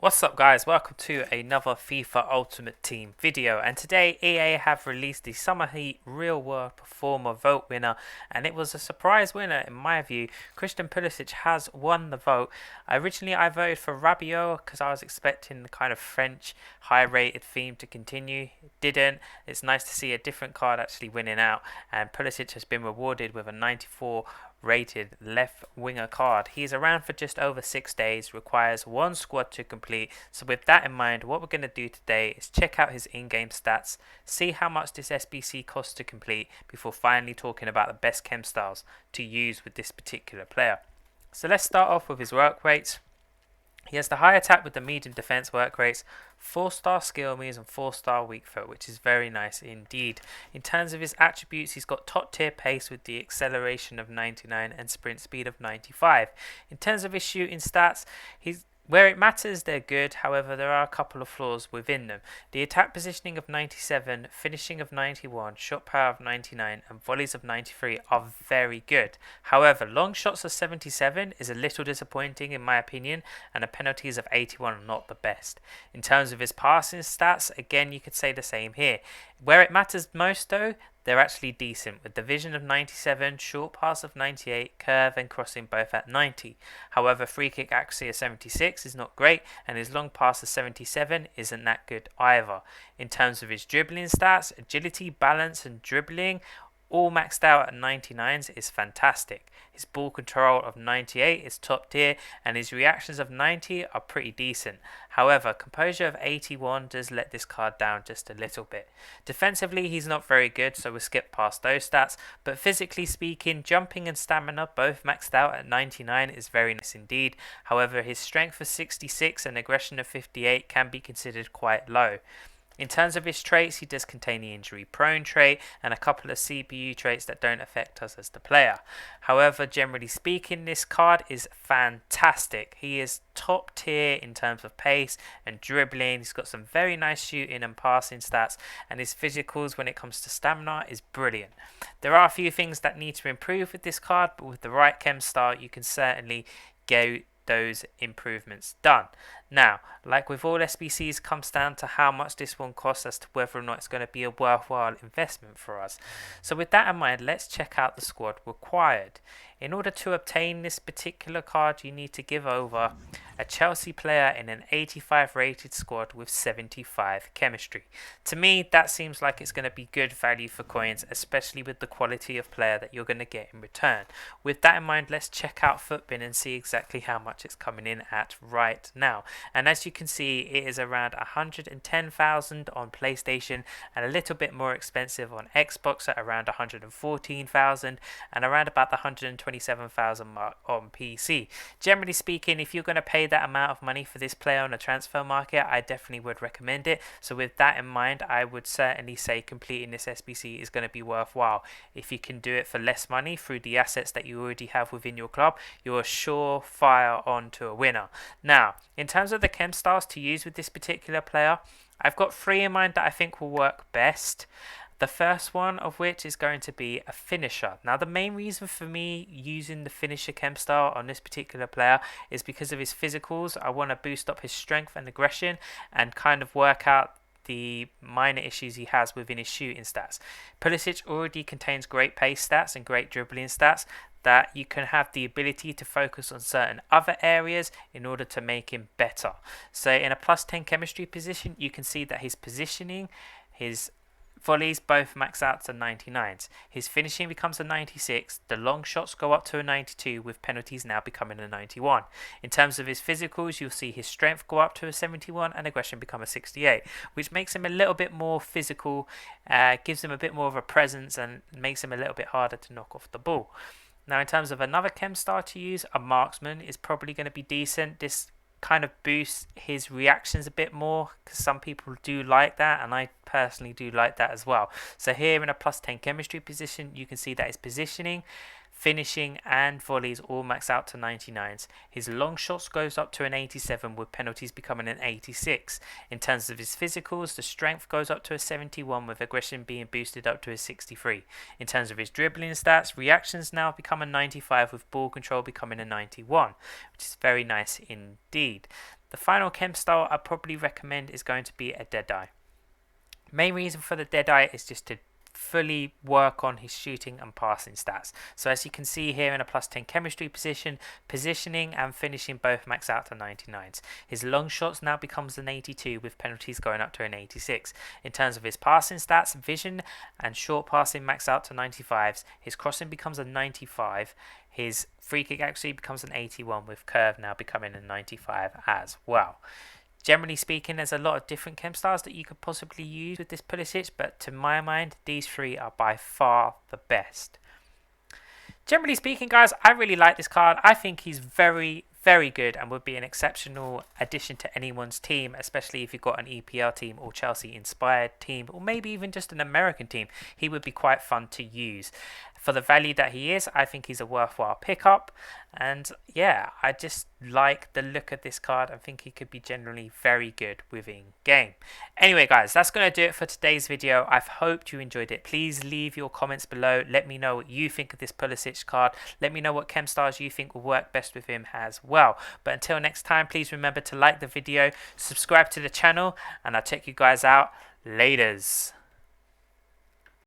What's up guys, welcome to another FIFA Ultimate Team video, and today EA have released the Summer Heat Real World Performer vote winner, and it was a surprise winner in my view. Christian Pulisic has won the vote. Originally I voted for Rabiot because I was expecting the kind of French high rated theme to continue. It didn't. It's nice to see a different card actually winning out, and Pulisic has been rewarded with a 94 rated left winger card. He's around for just over 6 days, requires one squad to complete. So with that in mind, what we're going to do today is check out his in-game stats, see how much this SBC costs to complete before finally talking about the best Chem Styles to use with this particular player. So let's start off with his work rates. He has the high attack with the medium defense work rates, 4-star skill moves and 4-star weak foot, which is very nice indeed. In terms of his attributes, he's got top tier pace with the acceleration of 99 and sprint speed of 95. In terms of his shooting stats, where it matters, they're good. However, there are a couple of flaws within them. The attack positioning of 97, finishing of 91, shot power of 99, and volleys of 93 are very good. However, long shots of 77 is a little disappointing in my opinion, and the penalties of 81 are not the best. In terms of his passing stats, again, you could say the same here. Where it matters most though, they're actually decent, with the vision of 97, short pass of 98, curve and crossing both at 90. However, free kick accuracy of 76 is not great, and his long pass of 77 isn't that good either. In terms of his dribbling stats, agility, balance and dribbling all maxed out at 99s is fantastic. His ball control of 98 is top tier, and his reactions of 90 are pretty decent. However, composure of 81 does let this card down just a little bit. Defensively, he's not very good, so we'll skip past those stats, but physically speaking, jumping and stamina both maxed out at 99 is very nice indeed. However, his strength of 66 and aggression of 58 can be considered quite low. In terms of his traits, he does contain the injury prone trait and a couple of CPU traits that don't affect us as the player. However, generally speaking, this card is fantastic. He is top tier in terms of pace and dribbling. He's got some very nice shooting and passing stats, and his physicals when it comes to stamina is brilliant. There are a few things that need to improve with this card, but with the right chem style, you can certainly get those improvements done. Now, like with all SBCs, comes down to how much this one costs as to whether or not it's going to be a worthwhile investment for us. So with that in mind, let's check out the squad required. In order to obtain this particular card, you need to give over a Chelsea player in an 85 rated squad with 75 chemistry. To me, that seems like it's going to be good value for coins, especially with the quality of player that you're going to get in return. With that in mind, let's check out Footbin and see exactly how much it's coming in at right now. And as you can see, it is around 110,000 on PlayStation and a little bit more expensive on Xbox at around 114,000 and around about the 127,000 mark on PC. Generally speaking, if you're going to pay that amount of money for this player on a transfer market, I definitely would recommend it. So with that in mind, I would certainly say completing this SBC is going to be worthwhile. If you can do it for less money through the assets that you already have within your club, you're a surefire on to a winner. Now, in terms of the chem styles to use with this particular player, I've got 3 in mind that I think will work best. The first one of which is going to be a finisher. Now, the main reason for me using the finisher chem style on this particular player is because of his physicals. I want to boost up his strength and aggression and kind of work out the minor issues he has within his shooting stats. Pulisic already contains great pace stats and great dribbling stats that you can have the ability to focus on certain other areas in order to make him better. So in a plus 10 chemistry position, you can see that his positioning, his volleys both max out to 99s. His finishing becomes a 96. The long shots go up to a 92, with penalties now becoming a 91. In terms of his physicals, you'll see his strength go up to a 71 and aggression become a 68, which makes him a little bit more physical, gives him a bit more of a presence and makes him a little bit harder to knock off the ball. Now, in terms of another chem star to use, a marksman is probably going to be decent. This kind of boosts his reactions a bit more because some people do like that, and I personally do like that as well. So here in a plus 10 chemistry position, you can see that his positioning finishing and volleys all max out to 99s. His long shots goes up to an 87 with penalties becoming an 86. In terms of his physicals, the strength goes up to a 71 with aggression being boosted up to a 63. In terms of his dribbling stats, reactions now become a 95 with ball control becoming a 91, which is very nice indeed. The final chem style I probably recommend is going to be a Deadeye. Main reason for the Deadeye is just to fully work on his shooting and passing stats. So as you can see here in a +10 chemistry position, positioning and finishing both max out to 99s. His long shots now becomes an 82 with penalties going up to an 86. In terms of his passing stats, vision and short passing max out to 95s. His crossing becomes a 95. His free kick accuracy becomes an 81 with curve now becoming a 95 as well. Generally speaking, there's a lot of different chem styles that you could possibly use with this Pulisic, but to my mind, these three are by far the best. Generally speaking, guys, I really like this card. I think he's very, very good and would be an exceptional addition to anyone's team, especially if you've got an EPL team or Chelsea-inspired team, or maybe even just an American team. He would be quite fun to use. For the value that he is, I think he's a worthwhile pickup. And yeah, I just like the look of this card. I think he could be generally very good within game. Anyway, guys, that's going to do it for today's video. I've hoped you enjoyed it. Please leave your comments below. Let me know what you think of this Pulisic card. Let me know what chem styles you think will work best with him as well. But until next time, please remember to like the video, subscribe to the channel, and I'll check you guys out. Laters.